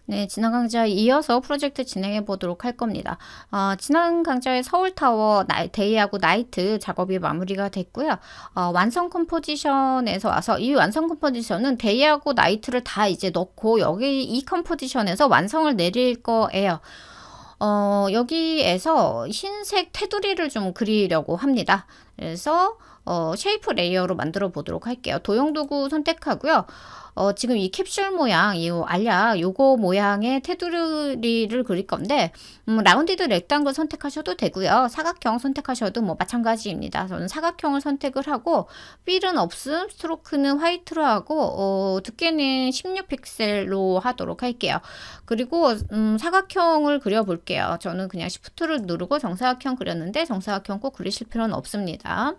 네, 지난 강좌에 이어서 프로젝트 진행해 보도록 할 겁니다. 지난 강좌에 서울타워 데이하고 나이트 작업이 마무리가 됐고요. 완성 컴포지션에서 와서 이 완성 컴포지션은 데이하고 나이트를 다 이제 넣고 여기 이 컴포지션에서 완성을 내릴 거예요. 여기에서 흰색 테두리를 좀 그리려고 합니다. 그래서 쉐이프 레이어로 만들어 보도록 할게요. 도형 도구 선택하고요. 지금 이 캡슐 모양, 이 알약 요거 모양의 테두리를 그릴 건데 라운디드 렉당글 선택하셔도 되고요. 사각형 선택하셔도 뭐 마찬가지입니다. 저는 사각형을 선택을 하고 필은 없음, 스트로크는 화이트로 하고 두께는 16픽셀로 하도록 할게요. 그리고 사각형을 그려볼게요. 저는 그냥 시프트를 누르고 정사각형 그렸는데 정사각형 꼭 그리실 필요는 없습니다.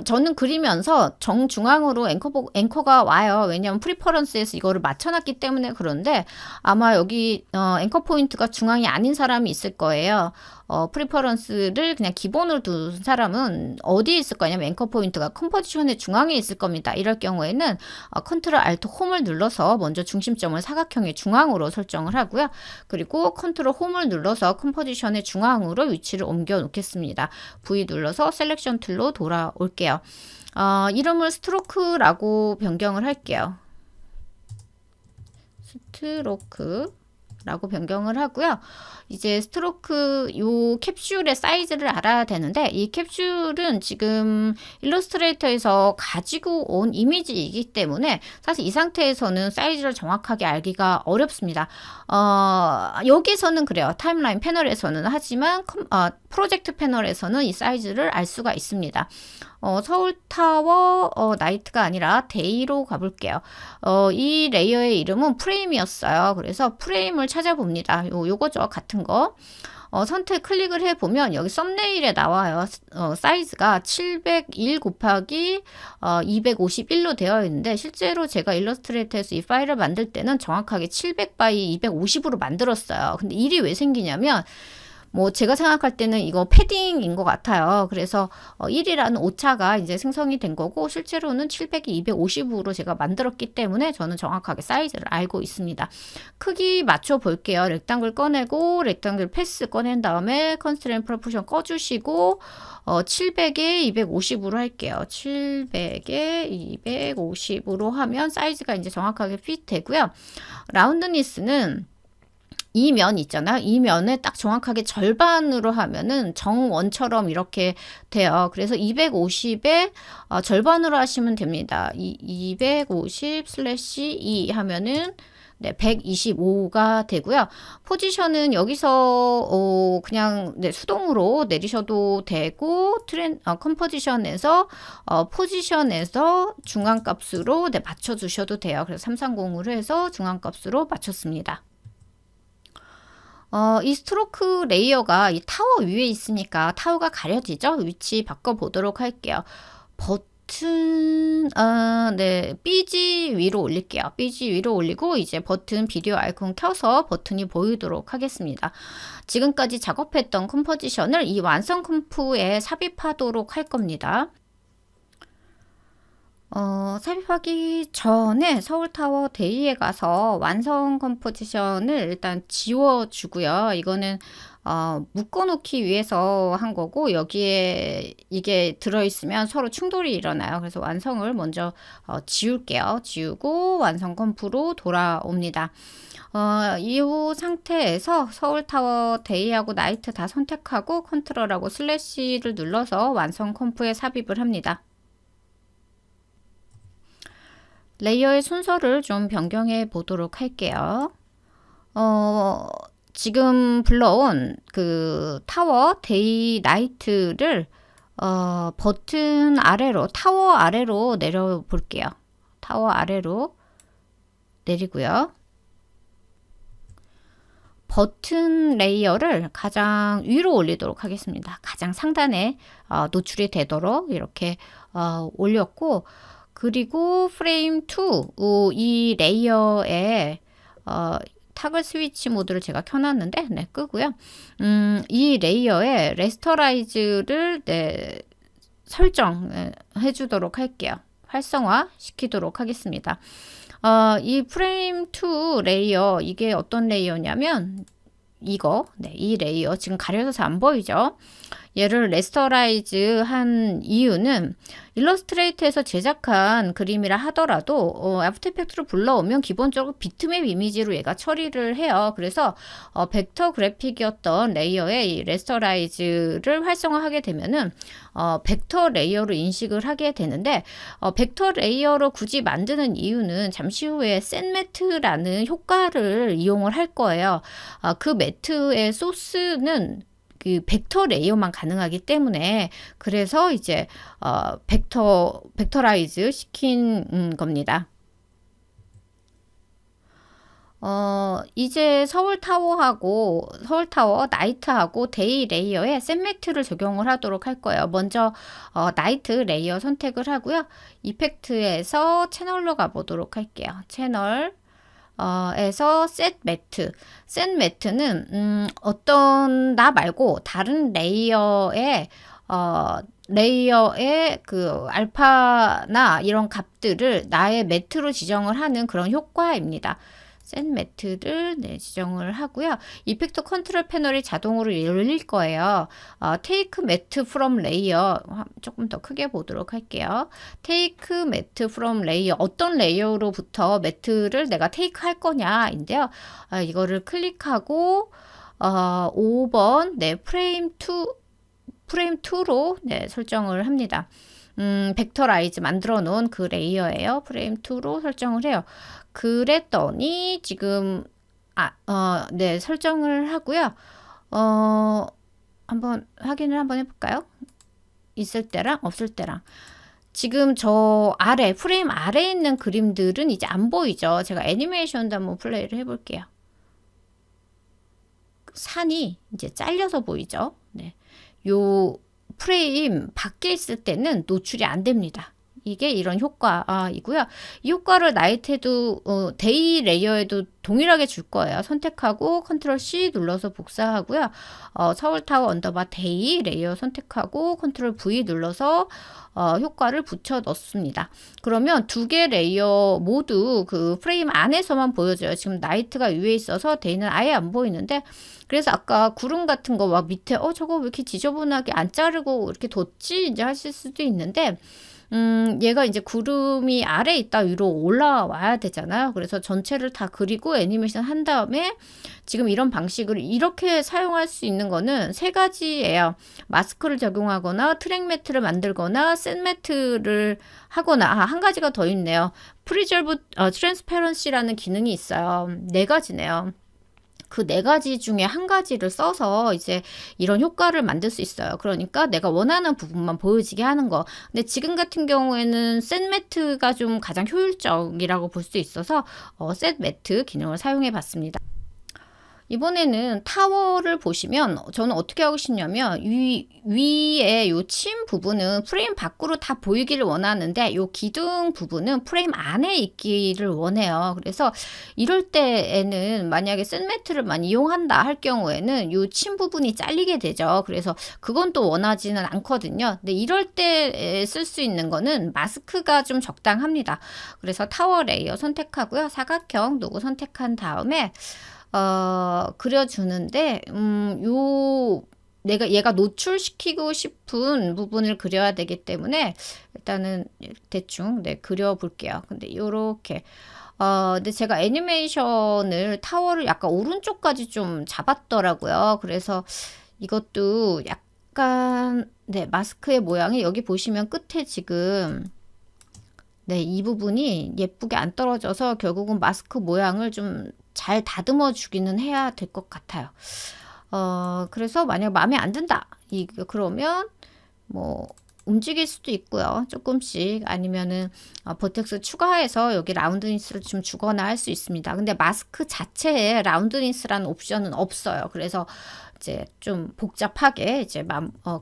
저는 그리면서 정중앙으로 앵커가 와요. 왜냐면 프리퍼런스에서 이거를 맞춰놨기 때문에. 그런데 아마 여기 앵커 포인트가 중앙이 아닌 사람이 있을 거예요. 프리퍼런스를 그냥 기본으로 둔 사람은 어디에 있을 거냐면 앵커 포인트가 컴포지션의 중앙에 있을 겁니다. 이럴 경우에는 컨트롤 알트 홈을 눌러서 먼저 중심점을 사각형의 중앙으로 설정을 하고요. 그리고 컨트롤 홈을 눌러서 컴포지션의 중앙으로 위치를 옮겨 놓겠습니다. V 눌러서 셀렉션 툴로 돌아올게요. 이름을 스트로크라고 변경을 할게요. 스트로크라고 변경을 하고요. 이제 스트로크 요 캡슐의 사이즈를 알아야 되는데 이 캡슐은 지금 일러스트레이터에서 가지고 온 이미지이기 때문에 사실 이 상태에서는 사이즈를 정확하게 알기가 어렵습니다. 여기서는 그래요. 타임라인 패널에서는. 하지만 프로젝트 패널에서는 이 사이즈를 알 수가 있습니다. 서울타워 나이트가 아니라 데이로 가볼게요. 이 레이어의 이름은 프레임이었어요. 그래서 프레임을 찾아봅니다. 요거죠. 같은 거. 선택 클릭을 해보면 여기 썸네일에 나와요. 사이즈가 701 곱하기 251로 되어 있는데 실제로 제가 일러스트레이터에서 이 파일을 만들 때는 정확하게 700 by 250으로 만들었어요. 근데 일이 왜 생기냐면 뭐 제가 생각할 때는 이거 패딩인 것 같아요. 그래서 1이라는 오차가 이제 생성이 된 거고 실제로는 700이 250으로 제가 만들었기 때문에 저는 정확하게 사이즈를 알고 있습니다. 크기 맞춰 볼게요. 렉당글 꺼내고 렉당글 패스 꺼낸 다음에 컨스트레인 프로포션 꺼주시고 700에 250으로 할게요. 700에 250으로 하면 사이즈가 이제 정확하게 핏 되고요. 라운드니스는 이 면 있잖아요. 이 면을 딱 정확하게 절반으로 하면은 정원처럼 이렇게 돼요. 그래서 250에 절반으로 하시면 됩니다. 250/2 하면은 네, 125가 되고요. 포지션은 여기서 그냥 수동으로 내리셔도 되고 컴포지션에서 포지션에서 중앙값으로 맞춰주셔도 돼요. 그래서 330으로 해서 중앙값으로 맞췄습니다. 이 스트로크 레이어가 이 타워 위에 있으니까 타워가 가려지죠? 위치 바꿔보도록 할게요. 버튼, 네, BG 위로 올릴게요. BG 위로 올리고 이제 버튼 비디오 아이콘 켜서 버튼이 보이도록 하겠습니다. 지금까지 작업했던 컴포지션을 이 완성 컴프에 삽입하도록 할 겁니다. 삽입하기 전에 서울타워 데이에 가서 완성 컴포지션을 일단 지워주고요. 이거는 묶어놓기 위해서 한 거고 여기에 이게 들어있으면 서로 충돌이 일어나요. 그래서 완성을 먼저 지울게요. 지우고 완성 컴프로 돌아옵니다. 이 상태에서 서울타워 데이하고 나이트 다 선택하고 컨트롤하고 슬래시를 눌러서 완성 컴프에 삽입을 합니다. 레이어의 순서를 좀 변경해 보도록 할게요. 지금 불러온 그 타워, 데이, 나이트를 버튼 아래로, 타워 아래로 내려 볼게요. 타워 아래로 내리고요. 버튼 레이어를 가장 위로 올리도록 하겠습니다. 가장 상단에 노출이 되도록 이렇게 올렸고 그리고 프레임 2, 이 레이어에 타글 스위치 모드를 제가 켜놨는데 네, 끄고요. 이 레이어에 레스터라이즈를 설정해 주도록 할게요. 활성화 시키도록 하겠습니다. 이 프레임 2 레이어, 이게 어떤 레이어냐면 이거, 네, 이 레이어 지금 가려서 잘 안 보이죠? 얘를 레스터라이즈 한 이유는 일러스트레이터에서 제작한 그림이라 하더라도 애프터 이펙트로 불러오면 기본적으로 비트맵 이미지로 얘가 처리를 해요. 그래서 벡터 그래픽이었던 레이어의 이 레스터라이즈를 활성화하게 되면은 벡터 레이어로 인식을 하게 되는데, 벡터 레이어로 굳이 만드는 이유는 잠시 후에 센 매트라는 효과를 이용을 할 거예요. 그 매트의 소스는 그 벡터 레이어만 가능하기 때문에, 그래서 이제 벡터라이즈 시킨 겁니다. 이제 서울타워, 나이트하고 데이 레이어에 센 매트를 적용을 하도록 할 거예요. 먼저 나이트 레이어 선택을 하고요. 이펙트에서 채널로 가보도록 할게요. 채널 에서 셋 매트는 어떤 나 말고 다른 레이어의 그 알파나 이런 값들을 나의 매트로 지정을 하는 그런 효과입니다. 셋 매트를 지정을 하고요. 이펙트 컨트롤 패널이 자동으로 열릴 거예요. 테이크 매트 프롬 레이어, 조금 더 크게 보도록 할게요. 테이크 매트 프롬 레이어, 어떤 레이어로부터 매트를 내가 테이크 할 거냐인데요. 이거를 클릭하고 5번 프레임 2로 설정을 합니다. 벡터라이즈 만들어 놓은 그 레이어예요. 프레임 2로 설정을 해요. 그랬더니 지금 설정을 하고요. 한번 확인을 한번 해볼까요? 있을 때랑 없을 때랑. 지금 저 프레임 아래에 있는 그림들은 이제 안 보이죠. 제가 애니메이션도 한번 플레이를 해볼게요. 산이 이제 잘려서 보이죠. 네. 요 프레임 밖에 있을 때는 노출이 안 됩니다. 이게 이런 효과이고요. 이 효과를 나이트에도 데이 레이어에도 동일하게 줄 거예요. 선택하고 컨트롤 C 눌러서 복사하고요. 서울타워 언더바 데이 레이어 선택하고 컨트롤 V 눌러서 효과를 붙여 넣습니다. 그러면 두 개 레이어 모두 그 프레임 안에서만 보여져요. 지금 나이트가 위에 있어서 데이는 아예 안 보이는데, 그래서 아까 구름 같은 거 막 밑에 저거 왜 이렇게 지저분하게 안 자르고 이렇게 뒀지? 이제 하실 수도 있는데, 얘가 이제 구름이 아래 있다 위로 올라와야 되잖아요. 그래서 전체를 다 그리고 애니메이션 한 다음에 지금 이런 방식을 이렇게 사용할 수 있는 거는 세 가지예요. 마스크를 적용하거나 트랙 매트를 만들거나 센 매트를 하거나, 한 가지가 더 있네요. 프리저브 트랜스페런시라는 기능이 있어요. 네 가지네요. 그 네 가지 중에 한 가지를 써서 이제 이런 효과를 만들 수 있어요. 그러니까 내가 원하는 부분만 보여지게 하는 거. 근데 지금 같은 경우에는 셋 매트가 좀 가장 효율적이라고 볼 수 있어서 셋 매트 기능을 사용해 봤습니다. 이번에는 타워를 보시면 저는 어떻게 하고 싶냐면 위에 요 침 부분은 프레임 밖으로 다 보이기를 원하는데 요 기둥 부분은 프레임 안에 있기를 원해요. 그래서 이럴 때에는 만약에 셋 매트를 많이 이용한다 할 경우에는 요 침 부분이 잘리게 되죠. 그래서 그건 또 원하지는 않거든요. 근데 이럴 때 쓸 수 있는 거는 마스크가 좀 적당합니다. 그래서 타워 레이어 선택하고요. 사각형 누구 선택한 다음에 그려주는데, 얘가 노출시키고 싶은 부분을 그려야 되기 때문에, 일단은 대충, 그려볼게요. 근데 요렇게. 근데 제가 애니메이션을 타워를 약간 오른쪽까지 좀 잡았더라고요. 그래서 이것도 약간, 마스크의 모양이 여기 보시면 끝에 지금, 이 부분이 예쁘게 안 떨어져서 결국은 마스크 모양을 좀 잘 다듬어 주기는 해야 될 것 같아요. 그래서 만약 마음에 안 든다. 그러면 뭐 움직일 수도 있고요. 조금씩. 아니면은 버텍스 추가해서 여기 라운드니스를 좀 주거나 할 수 있습니다. 근데 마스크 자체에 라운드니스라는 옵션은 없어요. 그래서 이제 좀 복잡하게 이제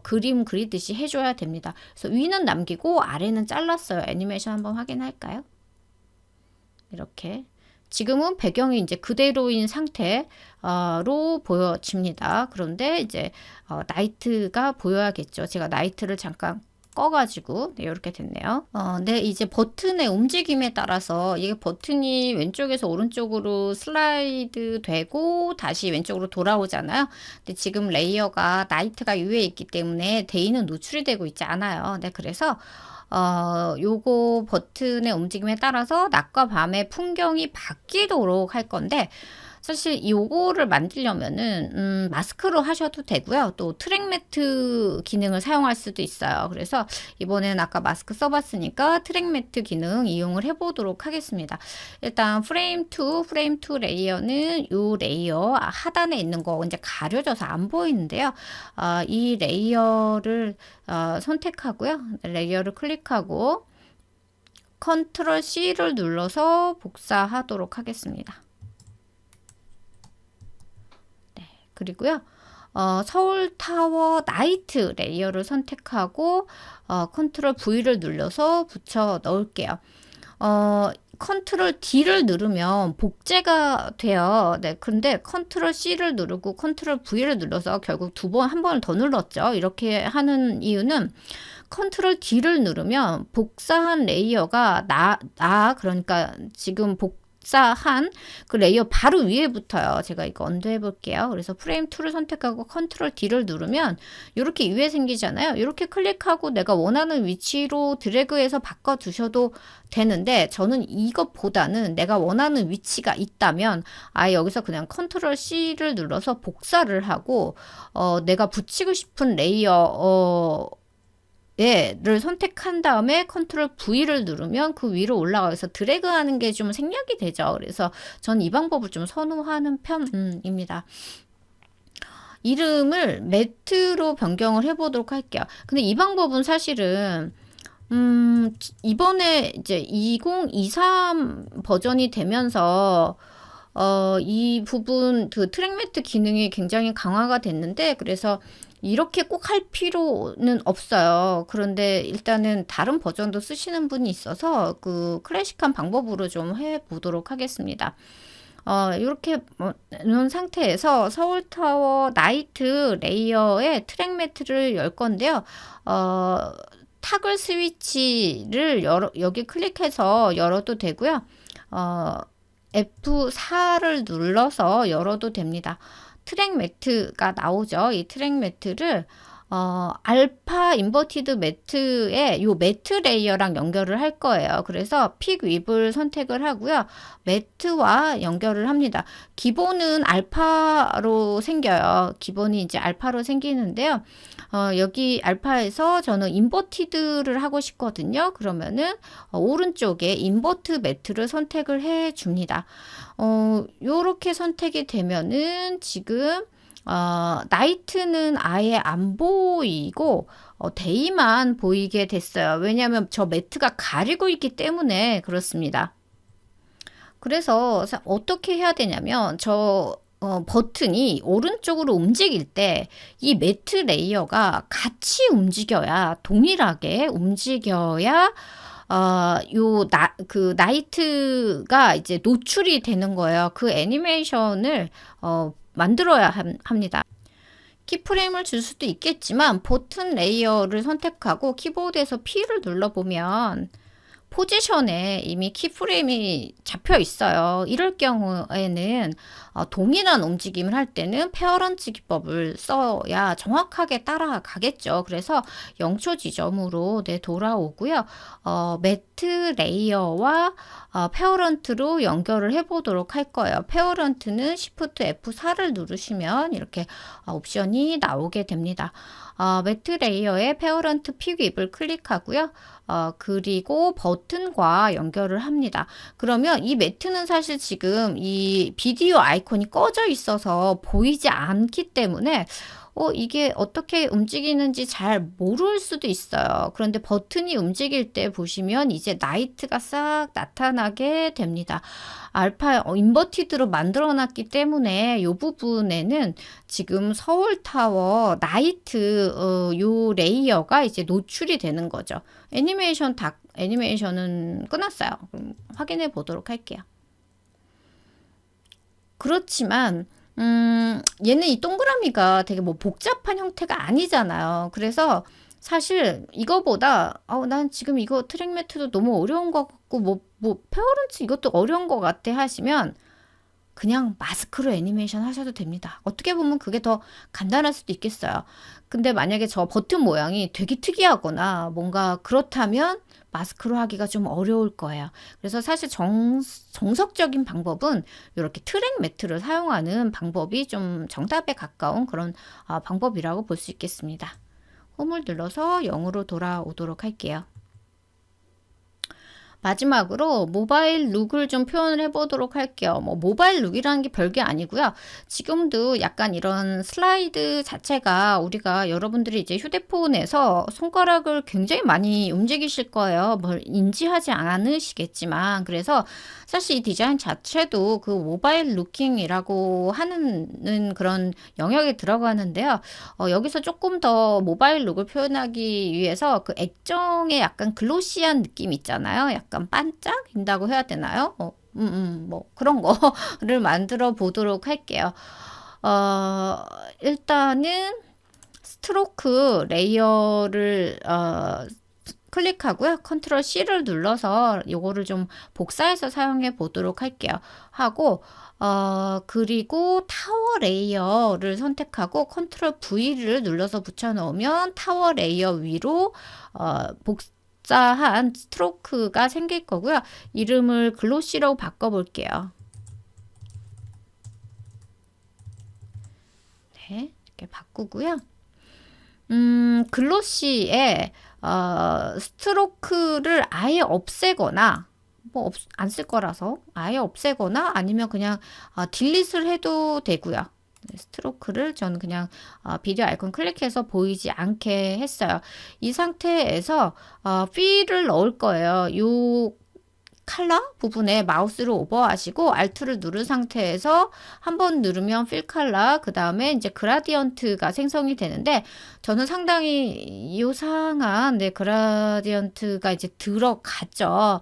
그림 그리듯이 해줘야 됩니다. 그래서 위는 남기고 아래는 잘랐어요. 애니메이션 한번 확인할까요? 이렇게. 지금은 배경이 이제 그대로인 상태로 보여집니다. 그런데 이제 나이트가 보여야겠죠. 제가 나이트를 잠깐 꺼가지고 네, 이렇게 됐네요. 네, 이제 버튼의 움직임에 따라서 이게 버튼이 왼쪽에서 오른쪽으로 슬라이드 되고 다시 왼쪽으로 돌아오잖아요. 근데 지금 레이어가 나이트가 위에 있기 때문에 데이는 노출이 되고 있지 않아요. 네, 그래서 요거 버튼의 움직임에 따라서 낮과 밤의 풍경이 바뀌도록 할 건데, 사실 요거를 만들려면은 마스크로 하셔도 되고요. 또 트랙 매트 기능을 사용할 수도 있어요. 그래서 이번에는 아까 마스크 써봤으니까 트랙 매트 기능 이용을 해보도록 하겠습니다. 일단 프레임 2 레이어는 요 레이어 하단에 있는 거 이제 가려져서 안 보이는데요. 이 레이어를 선택하고요. 레이어를 클릭하고 컨트롤 C를 눌러서 복사하도록 하겠습니다. 그리고요. 서울타워 나이트 레이어를 선택하고 컨트롤 V를 눌러서 붙여 넣을게요. 컨트롤 D를 누르면 복제가 돼요. 네, 근데 컨트롤 C를 누르고 컨트롤 V를 눌러서 결국 한 번을 더 눌렀죠. 이렇게 하는 이유는 컨트롤 D를 누르면 복사한 레이어가 그러니까 지금 복사한 그 레이어 바로 위에 붙어요. 제가 이거 언더 해볼게요. 그래서 프레임 2를 선택하고 컨트롤 D를 누르면 이렇게 위에 생기잖아요. 이렇게 클릭하고 내가 원하는 위치로 드래그해서 바꿔주셔도 되는데, 저는 이것보다는 내가 원하는 위치가 있다면 아예 여기서 그냥 컨트롤 C를 눌러서 복사를 하고 내가 붙이고 싶은 레이어 를 선택한 다음에 컨트롤 V를 누르면 그 위로 올라가서 드래그 하는 게 좀 생략이 되죠. 그래서 전 이 방법을 좀 선호하는 편입니다. 이름을 매트로 변경을 해보도록 할게요. 근데 이 방법은 사실은 이번에 이제 2023 버전이 되면서 이 부분 그 트랙 매트 기능이 굉장히 강화가 됐는데, 그래서 이렇게 꼭 할 필요는 없어요. 그런데 일단은 다른 버전도 쓰시는 분이 있어서 그 클래식한 방법으로 좀 해보도록 하겠습니다. 이렇게 놓은 상태에서 서울타워 나이트 레이어의 트랙 매트를 열 건데요. 타글 스위치를 여기 클릭해서 열어도 되고요. F4를 눌러서 열어도 됩니다. 트랙 매트가 나오죠. 이 트랙 매트를 알파 인버티드 매트에 요 매트 레이어랑 연결을 할 거예요. 그래서 픽 윕을 선택을 하고요. 매트와 연결을 합니다. 기본은 알파로 생겨요. 기본이 이제 알파로 생기는데요. 여기 알파에서 저는 인버티드를 하고 싶거든요. 그러면은 오른쪽에 인버트 매트를 선택을 해 줍니다. 요렇게 선택이 되면은 지금 나이트는 아예 안 보이고 데이만 보이게 됐어요. 왜냐하면 저 매트가 가리고 있기 때문에 그렇습니다. 그래서 어떻게 해야 되냐면 버튼이 오른쪽으로 움직일 때 이 매트 레이어가 같이 움직여야, 동일하게 움직여야 그 나이트가 이제 노출이 되는 거예요. 그 애니메이션을 만들어야 합니다. 키프레임을 줄 수도 있겠지만 버튼 레이어를 선택하고 키보드에서 P를 눌러보면 포지션에 이미 키프레임이 잡혀 있어요. 이럴 경우에는 동일한 움직임을 할 때는 페어런트 기법을 써야 정확하게 따라가겠죠. 그래서 0초 지점으로 돌아오고요. 매트 레이어와 페어런트로 연결을 해보도록 할 거예요. 페어런트는 Shift F4를 누르시면 이렇게 옵션이 나오게 됩니다. 매트 레이어의 페어런트 픽 윕을 클릭하고요. 그리고 버튼과 연결을 합니다. 그러면 이 매트는 사실 지금 이 비디오 아이콘이 꺼져 있어서 보이지 않기 때문에 이게 어떻게 움직이는지 잘 모를 수도 있어요. 그런데 버튼이 움직일 때 보시면 이제 나이트가 싹 나타나게 됩니다. 알파 인버티드로 만들어 놨기 때문에 이 부분에는 지금 서울타워 나이트 요 레이어가 이제 노출이 되는 거죠. 애니메이션은 끝났어요. 확인해 보도록 할게요. 그렇지만 얘는 이 동그라미가 되게 뭐 복잡한 형태가 아니잖아요. 그래서 사실 이거보다 난 지금 이거 트랙 매트도 너무 어려운 것 같고 뭐 페어런트 이것도 어려운 것 같아 하시면 그냥 마스크로 애니메이션 하셔도 됩니다. 어떻게 보면 그게 더 간단할 수도 있겠어요. 근데 만약에 저 버튼 모양이 되게 특이하거나 뭔가 그렇다면 마스크로 하기가 좀 어려울 거예요. 그래서 사실 정석적인 방법은 이렇게 트랙 매트를 사용하는 방법이 좀 정답에 가까운 그런 방법이라고 볼 수 있겠습니다. 홈을 눌러서 0으로 돌아오도록 할게요. 마지막으로 모바일 룩을 좀 표현을 해보도록 할게요. 뭐 모바일 룩이라는 게 별게 아니고요. 지금도 약간 이런 슬라이드 자체가 우리가 여러분들이 이제 휴대폰에서 손가락을 굉장히 많이 움직이실 거예요. 뭘 인지하지 않으시겠지만 그래서 사실 이 디자인 자체도 그 모바일 루킹이라고 하는 그런 영역에 들어가는데요. 여기서 조금 더 모바일 룩을 표현하기 위해서 그 액정에 약간 글로시한 느낌 있잖아요. 약간 반짝인다고 해야 되나요? 뭐 그런 거를 만들어 보도록 할게요. 일단은 스트로크 레이어를 클릭하고요. 컨트롤 C를 눌러서 요거를 좀 복사해서 사용해 보도록 할게요. 하고 그리고 타워 레이어를 선택하고 컨트롤 V를 눌러서 붙여 넣으면 타워 레이어 위로 복사한 스트로크가 생길 거고요. 이름을 글로시로 바꿔 볼게요. 네, 이렇게 바꾸고요. 글로시에 스트로크를 아예 없애거나 뭐 안 쓸 거라서 아예 없애거나 아니면 그냥 딜릿을 해도 되고요. 스트로크를 저는 그냥 비디오 아이콘 클릭해서 보이지 않게 했어요. 이 상태에서 필을 넣을 거예요. 요 컬러 부분에 마우스를 오버하시고 Alt를 누른 상태에서 한번 누르면 필 컬러, 그 다음에 이제 그라디언트가 생성이 되는데 저는 상당히 요상한 그라디언트가 이제 들어갔죠.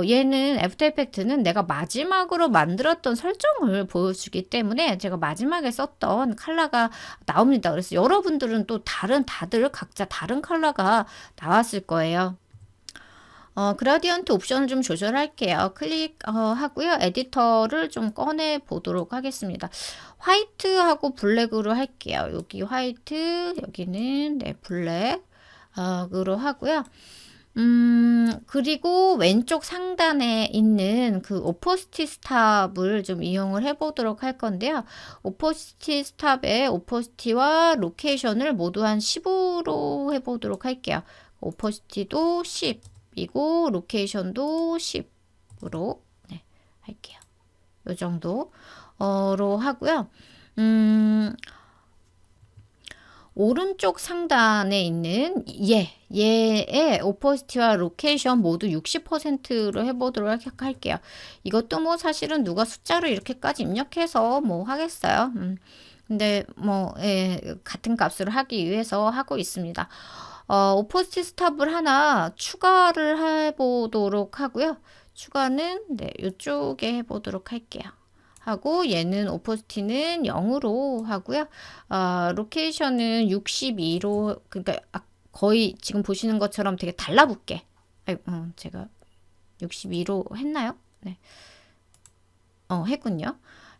얘는 애프터 이펙트는 내가 마지막으로 만들었던 설정을 보여주기 때문에 제가 마지막에 썼던 컬러가 나옵니다. 그래서 여러분들은 또 다들 각자 다른 컬러가 나왔을 거예요. 그라디언트 옵션을 좀 조절할게요. 클릭하고요. 에디터를 좀 꺼내 보도록 하겠습니다. 화이트하고 블랙으로 할게요. 여기 화이트, 여기는 블랙으로 하고요. 그리고 왼쪽 상단에 있는 그 오퍼시티 스탑을 좀 이용을 해보도록 할 건데요. 오퍼시티 스탑의 오퍼시티와 로케이션을 모두 한 10으로 해보도록 할게요. 오퍼시티도 10. 이고 로케이션도 10으로 할게요. 요 정도로 하고요. 오른쪽 상단에 있는 얘의 오퍼시티와 로케이션 모두 60%로 해보도록 할게요. 이것도 뭐 사실은 누가 숫자로 이렇게까지 입력해서 뭐 하겠어요. 근데 뭐 같은 값으로 하기 위해서 하고 있습니다. 오퍼시티 스탑을 하나 추가를 해보도록 하고요. 추가는 이쪽에 해보도록 할게요. 하고 얘는 오퍼시티는 0으로 하고요. 로케이션은 62로 그러니까 거의 지금 보시는 것처럼 되게 달라붙게. 제가 62로 했나요? 네. 했군요.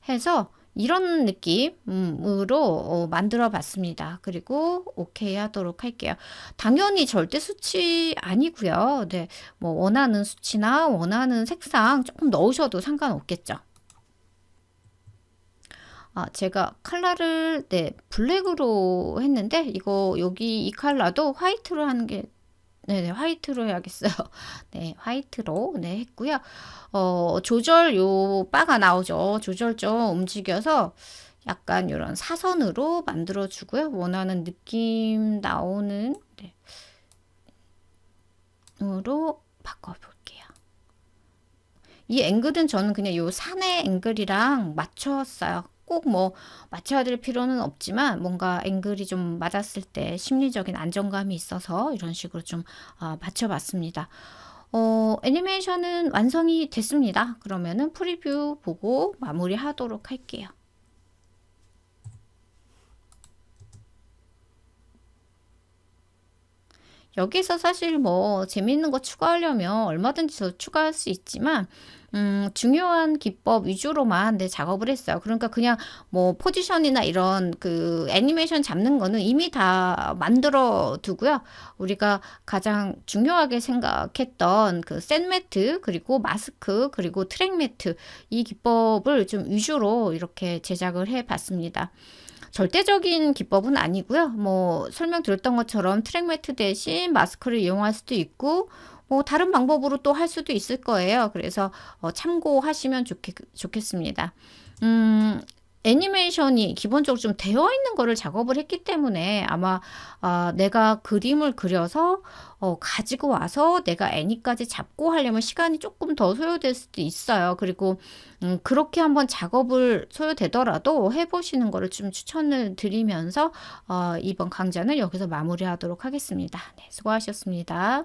해서 이런 느낌으로 만들어 봤습니다. 그리고 오케이 하도록 할게요. 당연히 절대 수치 아니고요. 네, 뭐 원하는 수치나 원하는 색상 조금 넣으셔도 상관없겠죠. 제가 컬러를 블랙으로 했는데 이거 여기 이 컬러도 화이트로 하는 게 네네, 화이트로 해야겠어요. 네, 화이트로 했고요. 조절 요 바가 나오죠. 조절 좀 움직여서 약간 이런 사선으로 만들어 주고요. 원하는 느낌 나오는 으로 바꿔 볼게요. 이 앵글은 저는 그냥 요 산의 앵글이랑 맞췄어요. 꼭 뭐 맞춰야 될 필요는 없지만 뭔가 앵글이 좀 맞았을 때 심리적인 안정감이 있어서 이런 식으로 좀 맞춰봤습니다. 애니메이션은 완성이 됐습니다. 그러면은 프리뷰 보고 마무리하도록 할게요. 여기서 사실 뭐 재미있는 거 추가하려면 얼마든지 더 추가할 수 있지만 중요한 기법 위주로만 내 작업을 했어요. 그러니까 그냥 뭐 포지션이나 이런 그 애니메이션 잡는 거는 이미 다 만들어 두고요. 우리가 가장 중요하게 생각했던 그 셋 매트, 그리고 마스크, 그리고 트랙 매트, 이 기법을 좀 위주로 이렇게 제작을 해 봤습니다. 절대적인 기법은 아니고요. 뭐 설명드렸던 것처럼 트랙 매트 대신 마스크를 이용할 수도 있고, 뭐 다른 방법으로 또 할 수도 있을 거예요. 그래서 참고하시면 좋겠습니다. 음, 애니메이션이 기본적으로 좀 되어 있는 거를 작업을 했기 때문에 아마 내가 그림을 그려서 가지고 와서 내가 애니까지 잡고 하려면 시간이 조금 더 소요될 수도 있어요. 그리고 그렇게 한번 작업을 소요되더라도 해보시는 거를 좀 추천을 드리면서 이번 강좌는 여기서 마무리하도록 하겠습니다. 네, 수고하셨습니다.